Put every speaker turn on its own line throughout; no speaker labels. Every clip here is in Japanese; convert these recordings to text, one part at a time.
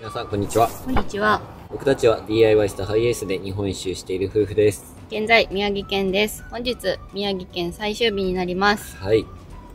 皆さんこんにちは。
こんにちは。
僕たちは DIY したハイエースで日本一周している夫婦です。
現在宮城県です。本日宮城県最終日になります。
はい。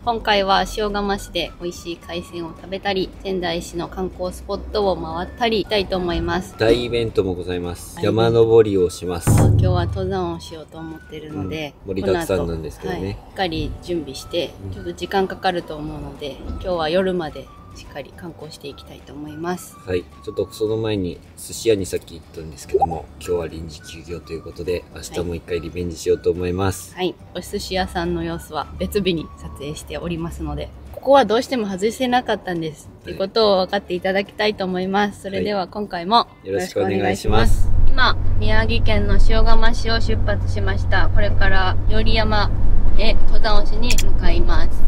今回は塩釜市で美味しい海鮮を食べたり、仙台市の観光スポットを回ったりしたいと思います。
大イベントもございます。山登りをします。
今日は登山をしようと思ってるので、
盛りだくさんなんですけどね。
しっかり準備して、ちょっと時間かかると思うので、今日は夜までしっかり観光していきたいと思います。
はい。ちょっとその前に寿司屋にさっき行ったんですけども、今日は臨時休業ということで、明日も一回リベンジしようと思います。
はい。お寿司屋さんの様子は別日に撮影しておりますので、ここはどうしても外せなかったんです。ということを分かっていただきたいと思います。それでは今回もよろしくお願いします。今、宮城県の塩釜市を出発しました。これから寄山へ登山をしに向かいます。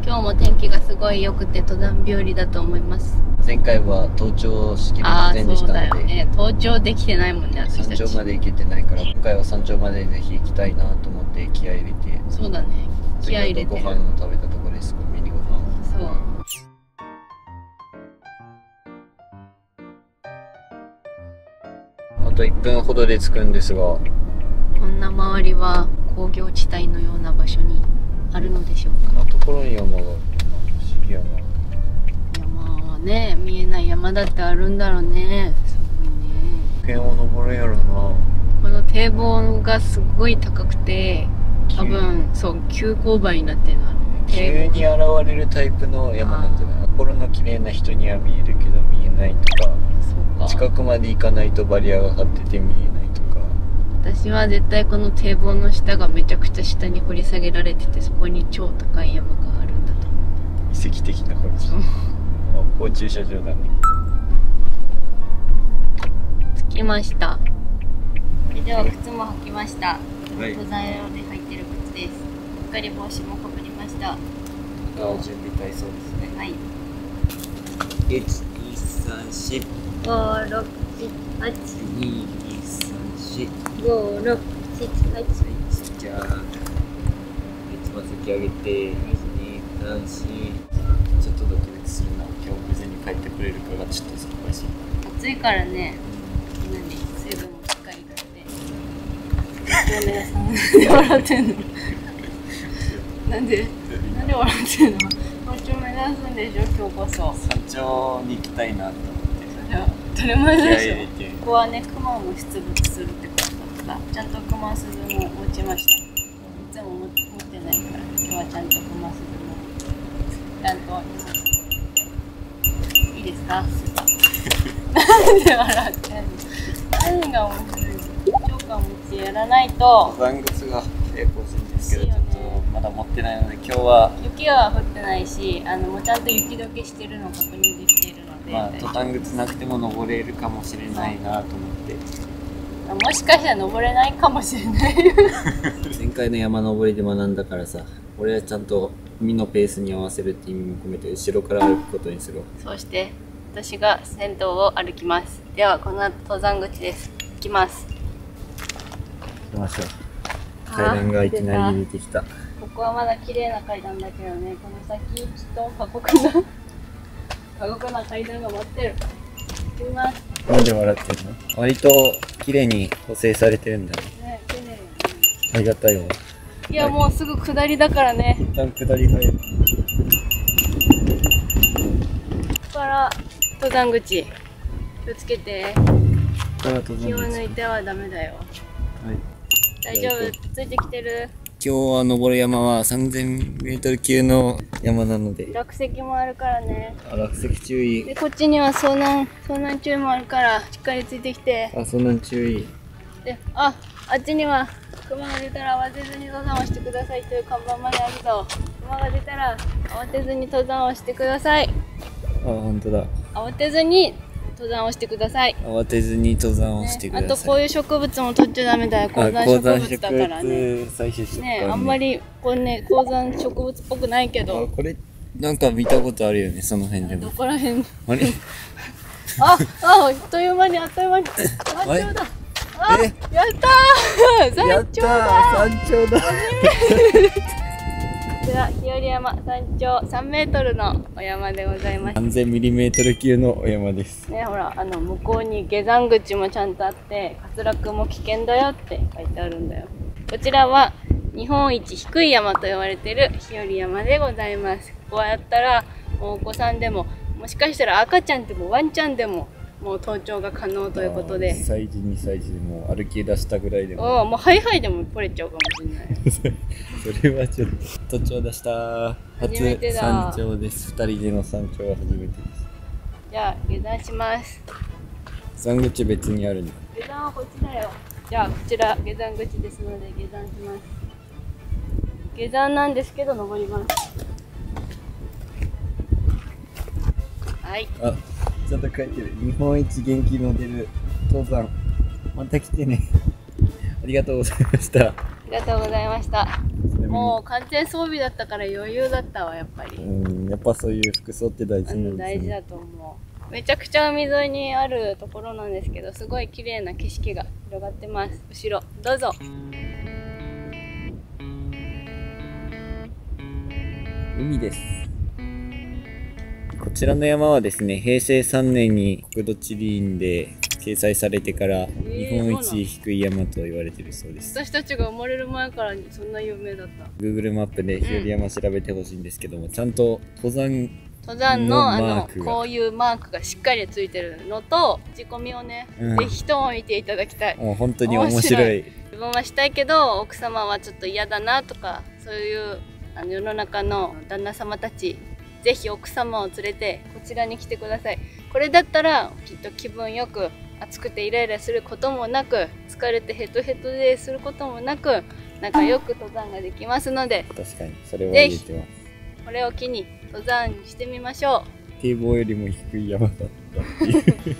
今日も天気がすごい良くて登山日和だと思います。
前回は登頂しきれませんでしたので、
そうだよね。登頂できてないもんね、私たち。
山頂まで行けてないから、今回は山頂までぜひ行きたいなと思って気合い入れて。
そうだね。気合い入れてる。
ご飯を食べたところです。コンビニご飯。
そう。
あと1分ほどで着くんですが、
こんな周りは工業地帯のような場所にあるのでしょうか。
こんなところに山があるな。不思議やな。
山はね、見えない山だってあるんだろうね。すごいね。
県を登るやろな。
この堤防がすごい高くて、多分そう急勾配になってるの。
急に現れるタイプの山なんじゃない？心の綺麗な人には見えるけど見えないとか、
そうか。
近くまで行かないとバリアが張ってて見えないとか。
私は絶対この堤防の下がめちゃくちゃ下に掘り下げられてて、そこに超高い山があるんだと思う。
奇跡的な掘り下げ。ここ駐車場だね。
着きました。それでは靴も履きました。
はい、
登山用で履いてる靴です。しっかり帽子もかぶりました。
準備体操ですね。
はい。
1、2、3、4、
5、6、7、8、
2、3、4、
5、6、7、8。
じゃあ、つま先上げて、1、2、3、4。ちょっとドキドキするな。今日無事に帰ってくれるかがちょっと難しい。
暑いからね、みんなに水分もしっかりとって。皆さん、なんで笑ってんの？なんで笑ってんの？山頂目指すんでしょ、今日こそ。
山頂に行きたいなと思って。
それは当たり前でしょ。
こ
ここはね、熊も出没するってことだから、ちゃんと熊鈴も持ちました。いつも持ってないから、今日はちゃんと熊鈴もちゃんといいですか？なんで笑ってんの？何が面白いの？超過持ちやらないと。
登山靴が結構欲しいんですけど、ちょっとまだ持ってないので、今日は
雪は降ってないし、もうちゃんと雪解けしてるのを確認できているので、
登山靴なくても登れるかもしれないなと思って。
もしかしたら登れないかもしれない。
前回の山登りで学んだからさ、俺はちゃんと海のペースに合わせるって意味も込めて後ろから歩くことにするわ。
そうして私が先頭を歩きます。ではこの後登山口です。行きます。
行きましょう。階段がいきなり出てきた。
ここはまだ綺麗な階段だけどね、この先ちょっと過酷な階段が待ってる。行きます。
なんで笑ってるの？割と綺麗に補正されてるんだね。
ね、綺麗よね。
ありがたいわ。
いや、もうすぐ下りだからね。
一旦下り早い。
ここから登山口。気をつけて。気を抜いてはダメだよ。
はい。
大丈夫、ついてきてる。
今日は登る山は3000メートル級の山なので。
落石もあるからね。
落石注意。
で、こっちには遭難注意もあるから、しっかりついてきて。
遭難注意。
で、あっちには、熊が出たら慌てずに登山をしてくださいという看板まであるぞ。熊が出たら、慌てずに登山をしてください。
本当だ。
慌てずに登山をしてください。
慌てずに登山をしてください。
あとこういう植物も取っちゃダメだよ。高山植物だからね。
採取し
ね、あんまりこれね、高山植物っぽくないけど。
これなんか見たことあるよね、その辺でも。
どこら辺？
あれ？
あっという間に山頂だ。やったー！山頂だ。
山頂だ。
ちら日和山山頂3メートルのお山でございます。
3000ミリメートル級のお山です。
ね、ほら向こうに下山口もちゃんとあって滑落も危険だよって書いてあるんだよ。こちらは日本一低い山と言われている日和山でございます。こうやったらもうお子さんでも、もしかしたら赤ちゃんでもワンちゃんでももう登頂が可能ということで、
1歳児2歳児でも歩き出したぐらいでも
もうハイハイでも来れちゃうかもしれない
それはちょっと登頂出した
初めてだ。
山頂です。2人での山頂は初めてです。
じゃあ下山します。
下山口別にあるの？
下山はこっちだよ。じゃあこちら下山口ですので下山します。下山なんですけど登ります。はい。
あ、ちゃんと書いてる。日本一元気の出る登山。また来てね。ありがとうございました。
ありがとうございました。もう完全装備だったから余裕だったわ、やっぱり。
やっぱそういう服装って大事なんですね。
大事だと思う。めちゃくちゃ海沿いにあるところなんですけど、すごい綺麗な景色が広がってます。後ろ、どうぞ。
海です。こちらの山はですね、平成3年に国土地理院で掲載されてから日本一低い山と言われているそうです。
私たちが生まれる前からそんな有名だった。
Google マップで日和山調べてほしいんですけども、ちゃんと登山
のこういうマークがしっかりついてるのと、口コミをね、ぜひとも見ていただきたい。
もう本当に面白い。
自分はしたいけど奥様はちょっと嫌だなとか、そういう世の中の旦那様たち、ぜひ奥様を連れてこちらに来てください。これだったらきっと気分よく、暑くてイライラすることもなく、疲れてヘトヘトですることもなく、仲良く登山ができますので、
確かにそれは言えてます。
これを機に登山してみましょう。
堤防よりも低い山だったっていう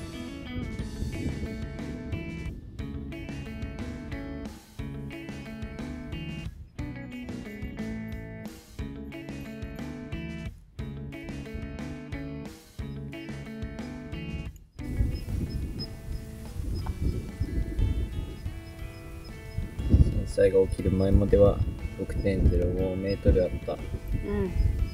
震災が起きる前までは 6.05 メートルあった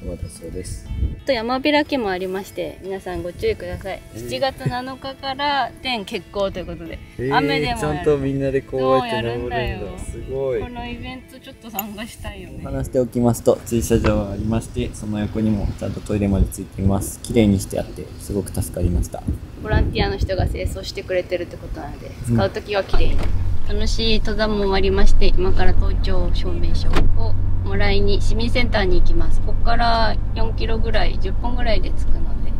山だそうです。
山開きもありまして、皆さんご注意ください。7月7日から天決行ということで、雨でも
ちゃんとみんなでこうやって登るんだ。すごい。
このイベントちょっと参加したいよね。
話しておきますと、駐車場がありまして、その横にもちゃんとトイレまでついています。綺麗にしてあってすごく助かりました。
ボランティアの人が清掃してくれてるってことなので、使うときは綺麗に。楽しい登山も終わりまして、今から登頂証明書をもらいに市民センターに行きます。ここから4キロぐらい、10分ぐらいで着くので、こ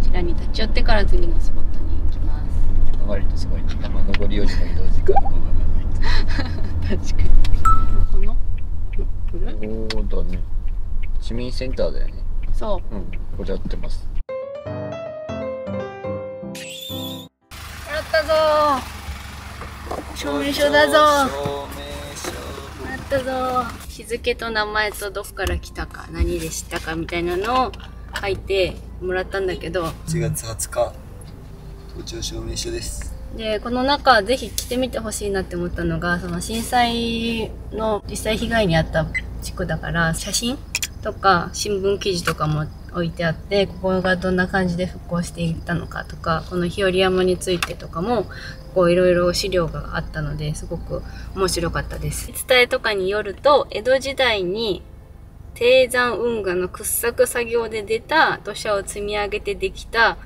ちらに立ち寄ってから次のスポットに行きます。
割とすごい、山登りよりも移動時間の方が長い。
確かに。この
そうだね。市民センターだよね。
そう。
これやってます。
やったぞー。証明書だぞ。やったぞ。日付と名前とどこから来たか、何で知ったかみたいなのを書いてもらったんだけど、
1月20日登頂証明書です。
でこの中ぜひ来てみてほしいなって思ったのが、その震災の実際被害に遭った地区だから、写真とか新聞記事とかも置いてあって、ここがどんな感じで復興していったのかとか、この日和山についてとかもこういろいろ資料があったので、すごく面白かったです。伝えとかによると、江戸時代に低山運河の掘削作業で出た土砂を積み上げてできた、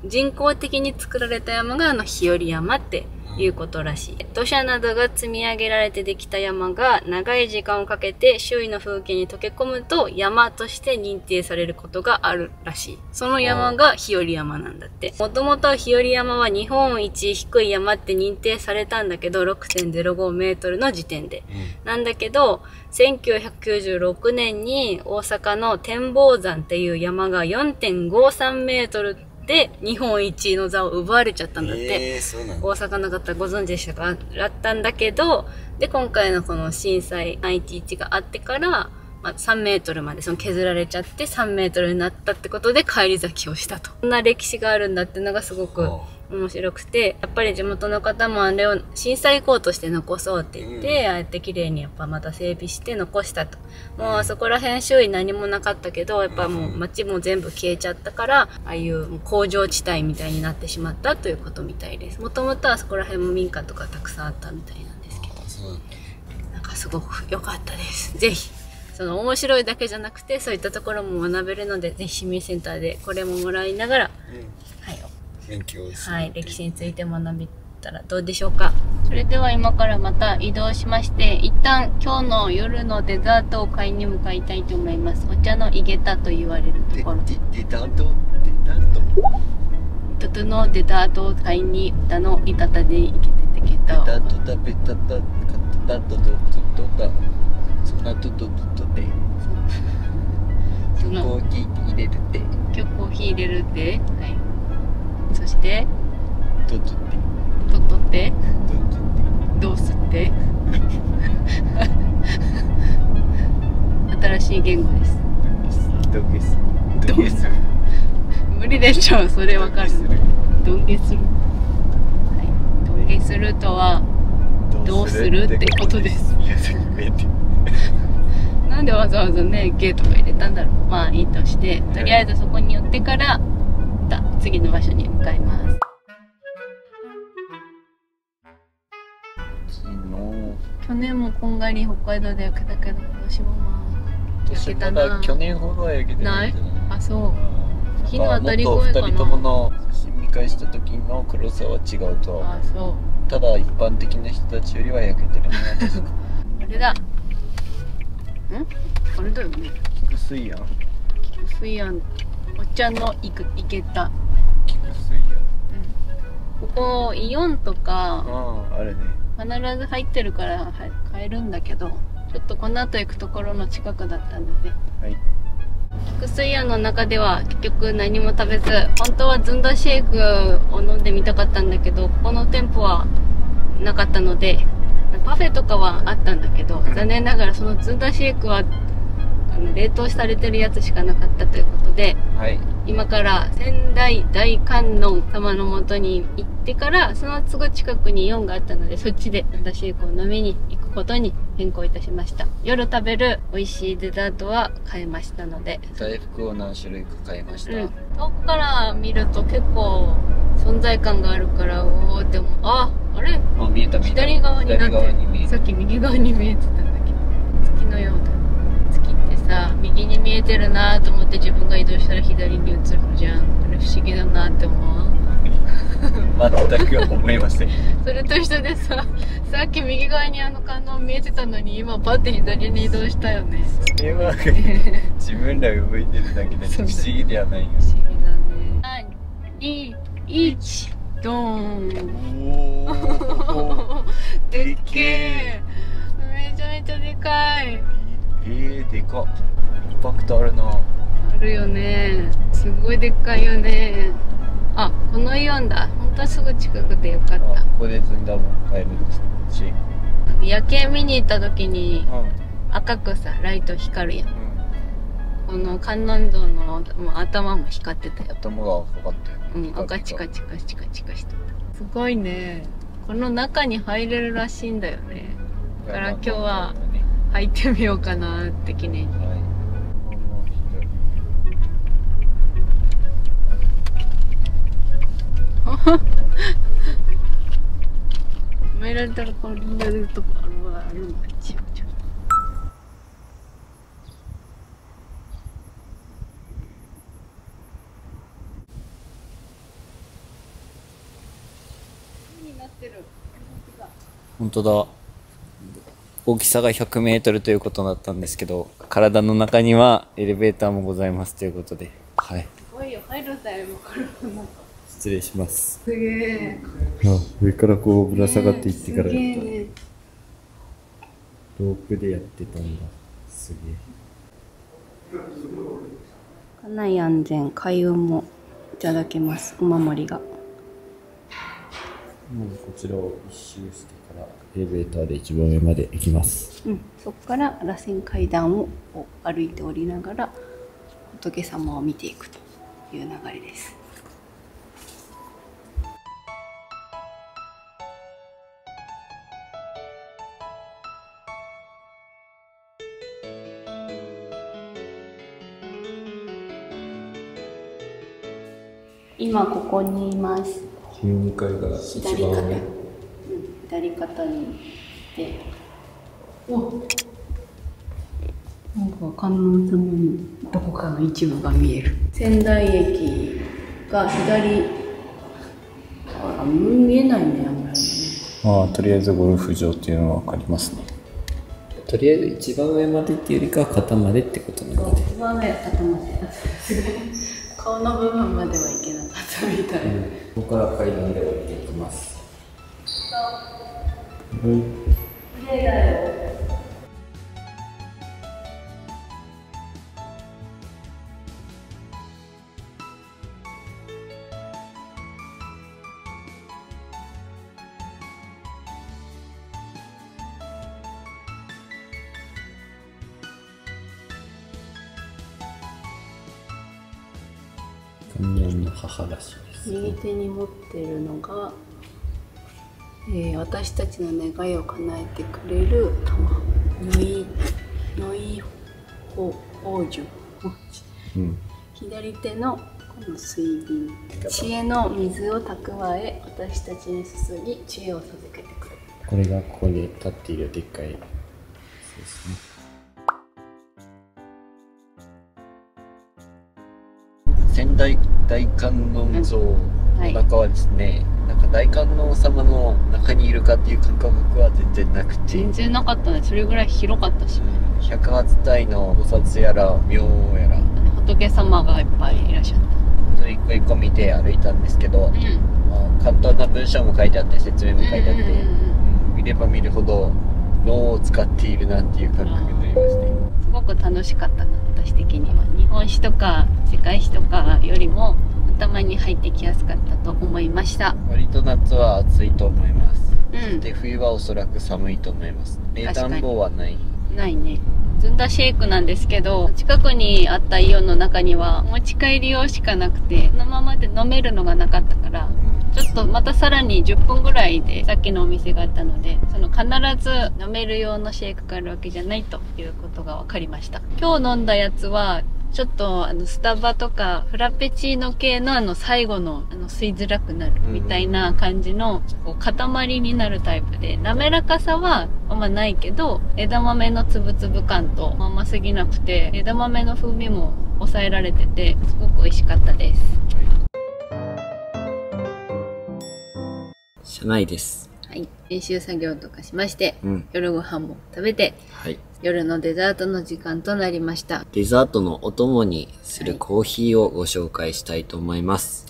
人工的に作られた山が日和山っていうことらしい。土砂などが積み上げられてできた山が長い時間をかけて周囲の風景に溶け込むと山として認定されることがあるらしい。その山が日和山なんだって。もともと日和山は日本一低い山って認定されたんだけど、6.05 メートルの時点で。なんだけど、1996年に大阪の天保山っていう山が 4.53 メートルで日本一の座を奪われちゃったんだって。大阪の方ご存知でしたか？だったんだけど、で今回のこの震災311があってから、まあ、3メートルまでその削られちゃって3メートルになったってことで返り咲きをしたと。こんな歴史があるんだっていうのがすごく面白くて、やっぱり地元の方もあれを震災遺構として残そうって言って、ああやって綺麗にやっぱまた整備して残したと。もうあそこら辺周囲何もなかったけど、やっぱもう街も全部消えちゃったから、ああいう工場地帯みたいになってしまったということみたいです。もともとはそこら辺も民家とかたくさんあったみたいなんですけど。なんかすごく良かったです。ぜひ。その面白いだけじゃなくて、そういったところも学べるので、ぜひ市民センターでこれももらいながら、はい、
勉強です。
はい、歴史について学びたらどうでしょうか。それでは今からまた移動しまして、一旦今日の夜のデザートを買いに向かいたいと思います。お茶の井桁と言われるところ。
デザート
のデザートを買いに歌の井桁で行けてけど。
デザート食べたた、カタタトトトその後とでコーヒー入れるって。
今日コーヒー入れるって。はい。そして
とって
どうすって新しい言語です。
どげする。
無理でしょ、それわかる。どんげする。はい。どんげするとはどうするってことです。なんでわざわざね、ゲとか入れたんだろう。まあいいとして、とりあえずそこに寄ってから、また次の場所に向かいます。去年もこんがり北海道で焼けたけど、今年もまあ焼けたな。
去年ほどは焼けてないんじゃない？
あ、そう。日の当たり声かな。
2人ともの写真見返した時の黒さは違うと。
あ、そう。
ただ一般的な人たちよりは焼けてるね。
あれだ。あれだよね。
菊水庵。
菊水庵。お茶の井桁。
菊水庵。
ここイオンとか
あるね。
必ず入ってるから買えるんだけど、ちょっとこの後行くところの近くだったので。はい。菊水庵の中では結局何も食べず、本当はずんだシェイクを飲んでみたかったんだけど、ここの店舗はなかったので、パフェとかはあったんだけど、残念ながらそのずんだシェイクは冷凍されてるやつしかなかったということで、はい、今から仙台大観音様の元に行ってから、そのすぐ近くにイオンがあったので、そっちでずんだシェイクを飲みに行くことに変更いたしました。夜食べる美味しいデザートは買えましたので、
大福を何種類か買いました。
遠くから見ると結構存在感があるから、おーって思う。あれ、
見えた。
左側になってる。さっき右側に見えてたんだけど、月のようだ。月ってさ、右に見えてるなと思って自分が移動したら左に映るじゃん。これ不思議だなって思う。
全く思いません。
それと一緒でさっき右側に観音見えてたのに、今パッて左に移動したよね。
それは自分ら動いてるだけで不思議ではないよ。
不思議だね。3、2、1、ドーン。おーでっけえ。めちゃめちゃでかい。
でかっ。インパクトあるな。
あるよね。すごいでっかいよね。あ、このイオンだ。本当はすぐ近くでよかった。こ
こでずんだも買えるし。
夜景見に行った時に、赤くさ、ライト光るやん。この観音像の頭も光ってたよ。
頭が赤かったよね。
赤チカチカしてた。すごいね。この中に入れるらしいんだよね。だから今日は入ってみようかなって記念に。止められたらこれになるとこあるんだ。
本当だ。大きさが100メートルということだったんですけど、体の中にはエレベーターもございますということで、はい。す
ごいよ、入るんだよ、体の中。
失礼します。
すげえ。
上からこうぶら下がっていってからやった。
ね、
ロープでやってたんだ。すげえ。
家内安全開運もいただけます。お守りが。
こちらを一周してからエレベーターで一番上まで行きます。
そこから螺旋階段を歩いて降りながら仏様を見ていくという流れです。今ここにいます。
12階が一番上。
左肩に行って、なんか観音様のどこかの一部が見える。仙台駅が左、見えないね、あんまり。
とりあえずゴルフ場っていうのは分かりますね。とりあえず一番上までっていうよりかは肩までってことなので。
一番上は肩まで。顔の部分まではいけなかったみたい。
ここから階段で降りていきます。
綺麗だよ。
観音の母らしいです。
右手に持ってるのが、私たちの願いを叶えてくれる玉、如意宝珠。左手のこの水瓶、知恵の水を蓄え、私たちに注ぎ知恵を授けてくれる。
これがここに立っているでっかいですね。仙台大観音像の中はですね、なんか大観音様の中にいるかっていう感覚は全然なくて、
全然なかったね。それぐらい広かったし、
百発体の菩薩やら明王やら
仏様がいっぱいいらっしゃった。
それ一個一個見て歩いたんですけど、簡単な文章も書いてあって説明も書いてあって、見れば見るほど脳を使っているなっていう感覚になりまして、
すごく楽しかったな、私的には。日本史とか世界史とかよりも頭に入ってきやすかったと思いました。
割と夏は暑いと思います。で冬はおそらく寒いと思います。冷暖房はない
ね。ずんだシェイクなんですけど、近くにあったイオンの中には持ち帰り用しかなくて、そのままで飲めるのがなかったから、ちょっとまたさらに10分ぐらいでさっきのお店があったので、その必ず飲める用のシェイクがあるわけじゃないということが分かりました。今日飲んだやつはちょっとスタバとかフラペチーノ系の最後の吸いづらくなるみたいな感じのこう塊になるタイプで、滑らかさはあんまないけど、枝豆のつぶつぶ感とあんますぎなくて、枝豆の風味も抑えられててすごく美味しかったです。
車内です。
はい、練習作業とかしまして、夜ご飯も食べて、夜のデザートの時間となりました。
デザートのお供にするコーヒーをご紹介したいと思います。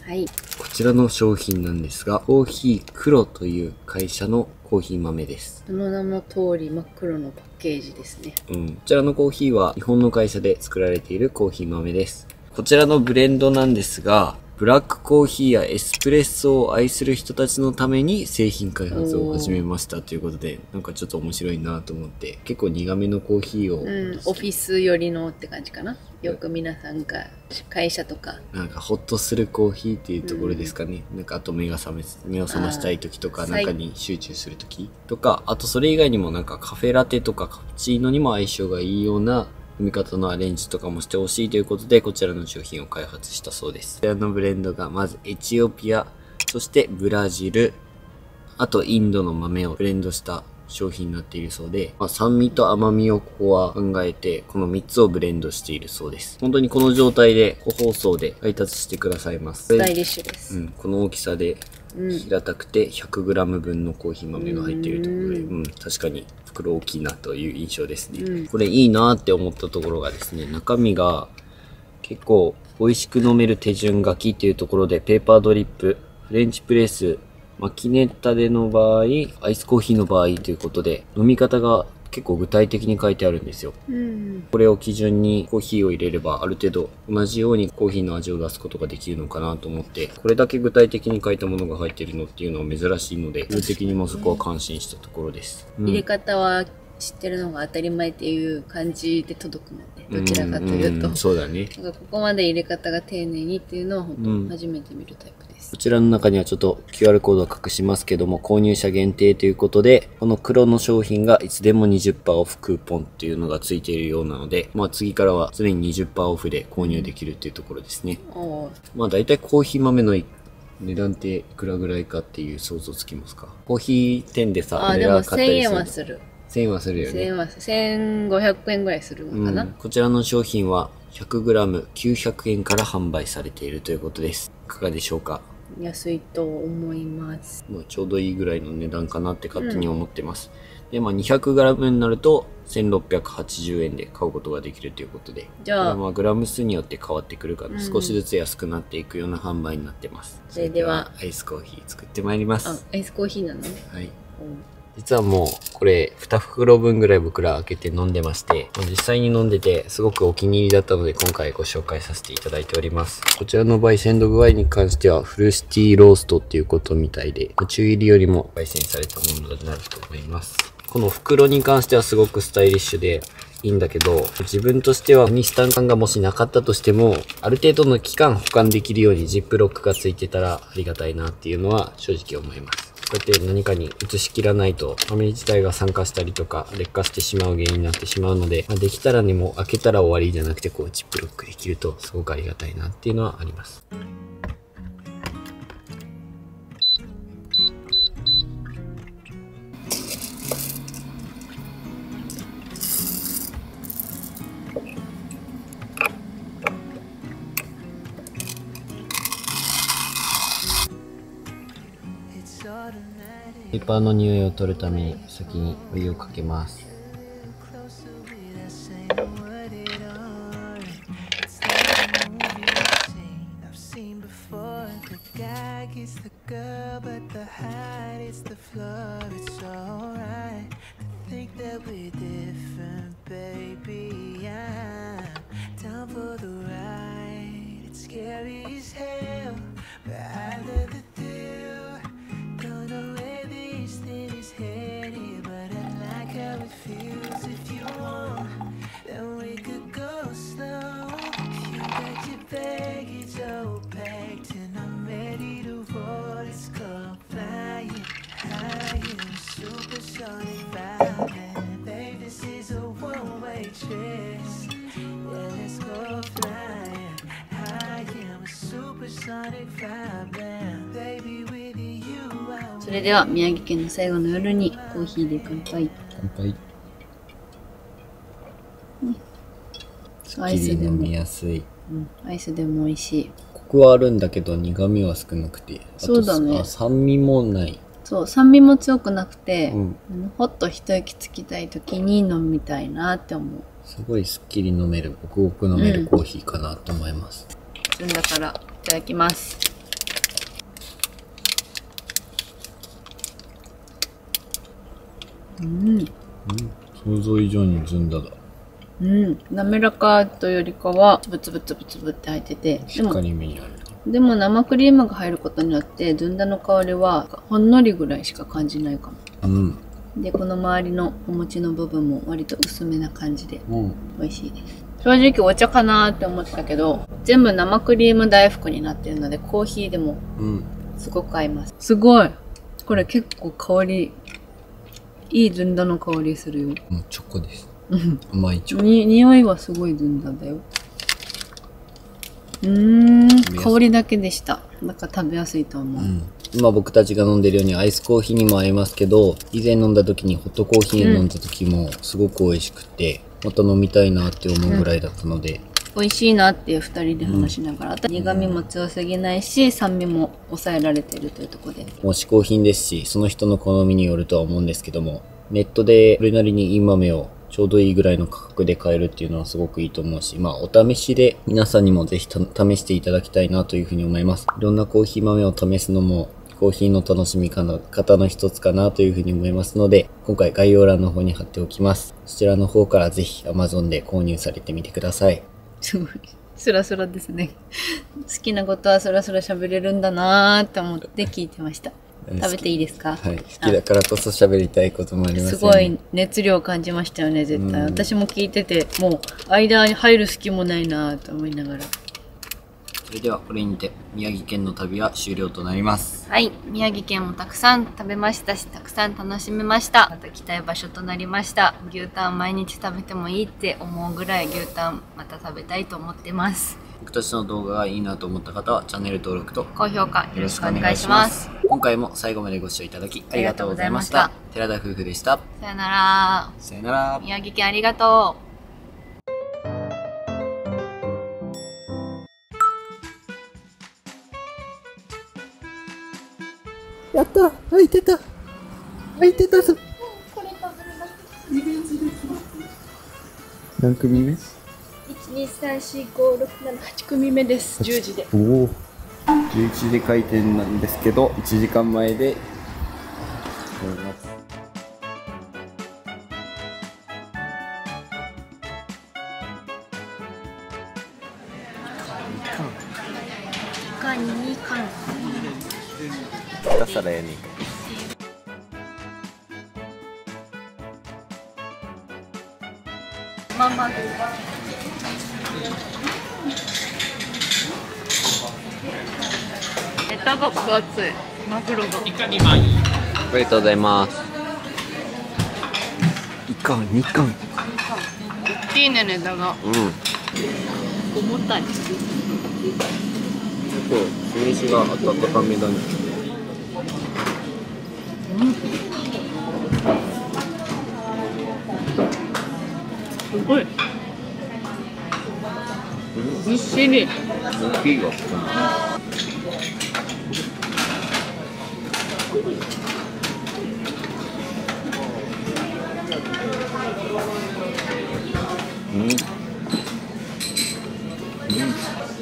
こちらの商品なんですが、コーヒー黒という会社のコーヒー豆です。
その名の通り真っ黒のパッケージですね。
こちらのコーヒーは日本の会社で作られているコーヒー豆です。こちらのブレンドなんですが、ブラックコーヒーやエスプレッソを愛する人たちのために製品開発を始めましたということで、なんかちょっと面白いなと思って、結構苦めのコーヒーを、
オフィス寄りのって感じかな。よく皆さんが会社とか
なんかホッとするコーヒーっていうところですかね。なんかあと目を覚ましたい時とか、中に集中する時とか、あとそれ以外にもなんかカフェラテとかカプチーノにも相性がいいような飲み方のアレンジとかもしてほしいということで、こちらの商品を開発したそうです。こちらのブレンドがまずエチオピア、そしてブラジル、あとインドの豆をブレンドした商品になっているそうで、酸味と甘みをここは考えて、この3つをブレンドしているそうです。本当にこの状態で個包装で配達してくださいます。
スタイリッシュです。
この大きさで平たくて 100g 分のコーヒー豆が入っているところで、確かに袋大きいなという印象ですね。これいいなって思ったところがですね、中身が結構美味しく飲める手順書きっていうところで、ペーパードリップ、フレンチプレス、マキネッタでの場合、アイスコーヒーの場合ということで、飲み方が結構具体的に書いてあるんですよ。これを基準にコーヒーを入れればある程度同じようにコーヒーの味を出すことができるのかなと思って、これだけ具体的に書いたものが入っているのっていうのは珍しいので、自分的にもそこは感心したところです。
入れ方は知ってるのが当たり前っていう感じで届くので、どちらかというと。
そうだね。
なんかここまで入れ方が丁寧にっていうのは本当初めて見るタイプです。
こちらの中にはちょっと QR コードを隠しますけども、購入者限定ということで、この黒の商品がいつでも 20% オフクーポンっていうのがついているようなので、まあ次からは常に 20% オフで購入できるっていうところですね。まあ大体コーヒー豆の値段っていくらぐらいかっていう想像つきますか？コーヒー店でさ、
でも1000円はする。
1000円はするよね。
1000円は1500円ぐらいするのかな、
こちらの商品は 100g900 円から販売されているということです。いかがでしょうか？
安いと思います。
まあちょうどいいぐらいの値段かなって勝手に思ってます。で、まあ 200g になると1680円で買うことができるということで。
じゃあ、
まあグラム数によって変わってくるから、少しずつ安くなっていくような販売になってます。
それでは、
アイスコーヒー作ってまいります。
アイスコーヒーなの？
はい。実はもうこれ2袋分ぐらい僕ら開けて飲んでまして、実際に飲んでてすごくお気に入りだったので今回ご紹介させていただいております。こちらの焙煎度具合に関してはフルシティローストっていうことみたいで、中入りよりも焙煎されたものになると思います。この袋に関してはすごくスタイリッシュでいいんだけど、自分としてはニスタン感がもしなかったとしても、ある程度の期間保管できるようにジップロックがついてたらありがたいなっていうのは正直思います。こうやって何かに移しきらないと豆自体が酸化したりとか劣化してしまう原因になってしまうので、できたらね、もう開けたら終わりじゃなくてこうジップロックできるとすごくありがたいなっていうのはあります。ペーパーの匂いを取るために先にお湯をかけます。
それでは宮城県の最後の夜にコーヒーで乾杯。
乾杯。すっきり飲みやすい。
アイスでも美味しい。
コクはあるんだけど苦味は少なくて、
そうだね。
酸味もない。
そう、酸味も強くなくて、ほっと一息つきたい時に飲みたいなって思う。
すごいすっきり飲める、ごくごく飲めるコーヒーかなと思います。
だからいただきます。
想像以上にずんだだ。
滑らかというよりかはつぶつぶつぶつぶって入ってて、
しっかりめにある。
でも生クリームが入ることによってずんだの香りはほんのりぐらいしか感じないかも。でこの周りのお餅の部分も割と薄めな感じで美味しいです。正直お茶かなーって思ってたけど、全部生クリーム大福になってるのでコーヒーでもすごく合います。すごい、これ結構香りいいずんだの香りするよ。
チョコです。甘いチョコ。
匂いはすごいずんだだよ。香りだけでした。だから食べやすいと思う。今
僕たちが飲んでるようにアイスコーヒーにも合いますけど、以前飲んだ時にホットコーヒー飲んだ時もすごく美味しくて、また飲みたいなって思うぐらいだったので、
美味しいなっていう2人で話しながら、苦味も強すぎないし酸味も抑えられているというところで、
もう嗜好品ですし、その人の好みによるとは思うんですけども、ネットでそれなりにいい豆をちょうどいいぐらいの価格で買えるっていうのはすごくいいと思うし、お試しで皆さんにもぜひ試していただきたいなというふうに思います。いろんなコーヒー豆を試すのもコーヒーの楽しみ方の一つかなというふうに思いますので、今回概要欄の方に貼っておきます。そちらの方からぜひ Amazon で購入されてみてください。
すごい。スラスラですね。好きなことはスラスラ喋れるんだなーって思って聞いてました。食べていいですか？
はい。好きだからこそ喋りたいこともありますよね。
すごい熱量を感じましたよね、絶対。私も聞いてて、もう間に入る隙もないなと思いながら。
それではこれにて宮城県の旅は終了となります。
はい。宮城県もたくさん食べましたし、たくさん楽しめました。また来たい場所となりました。牛タン毎日食べてもいいって思うぐらい牛タンまた食べたいと思ってます。
僕たちの動画がいいなと思った方はチャンネル登録と
高評価よろしくお願いします。
今回も最後までご視聴いただきありがとうございました。寺田夫婦でした。
さよなら。
さよなら。
宮城県ありがとう。
やった、開いてたぞ。これ食べるだけリベンジできます。何組目？
1,2,3,4,5,6,7,8 組目です。10時で。
おお。11時で開店なんですけど、1時間前で思います。
2貫2貫。
2皿やねんか。
ママネタが分厚い。マグロが。
ありがとうございます。1貫2貫。
大きいね、ネタが。重たい。
結構酢飯が温かめだね。
すごい。ずっしり。
大きいよ。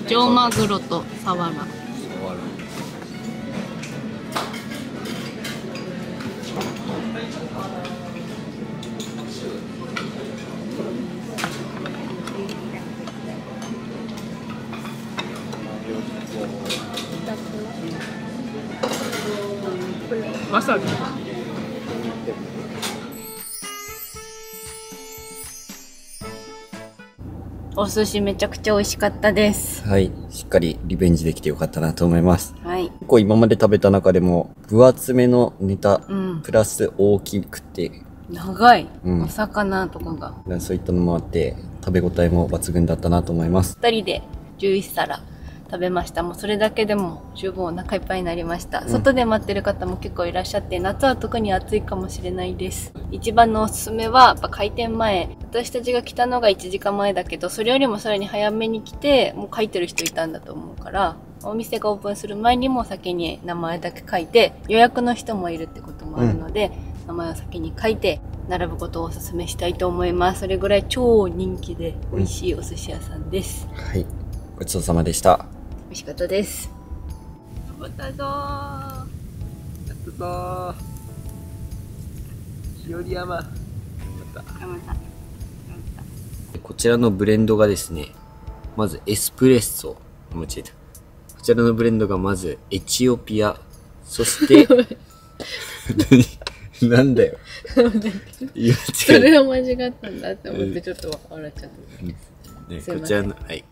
上マグロとサワラ。わさび。お寿司めちゃくちゃ美味しかったです。
はい。しっかりリベンジできてよかったなと思います。
はい。
結構今まで食べた中でも分厚めのネタ、プラス大きくて
長い、お魚とかが。
そういったのもあって食べ応えも抜群だったなと思います。
2人で11皿食べました。もうそれだけでも十分お腹いっぱいになりました。外で待ってる方も結構いらっしゃって、夏は特に暑いかもしれないです。一番のおすすめはやっぱ開店前。私たちが来たのが1時間前だけど、それよりもさらに早めに来て、もう書いてる人いたんだと思うから、お店がオープンする前にも先に名前だけ書いて、予約の人もいるってこともあるので、名前を先に書いて並ぶことをおすすめしたいと思います。それぐらい超人気で美味しいお寿司屋さんです。
はい。ごちそうさまでした。
美味しかったです。食べたぞー。
やったぞー。日和山。やった。こちらのブレンドがですね、まずエスプレッソ。間違えた。こちらのブレンドがまずエチオピア。そして、なんだよ。
それを間違ったんだって思ってちょっと笑っちゃった。
こちらの、はい。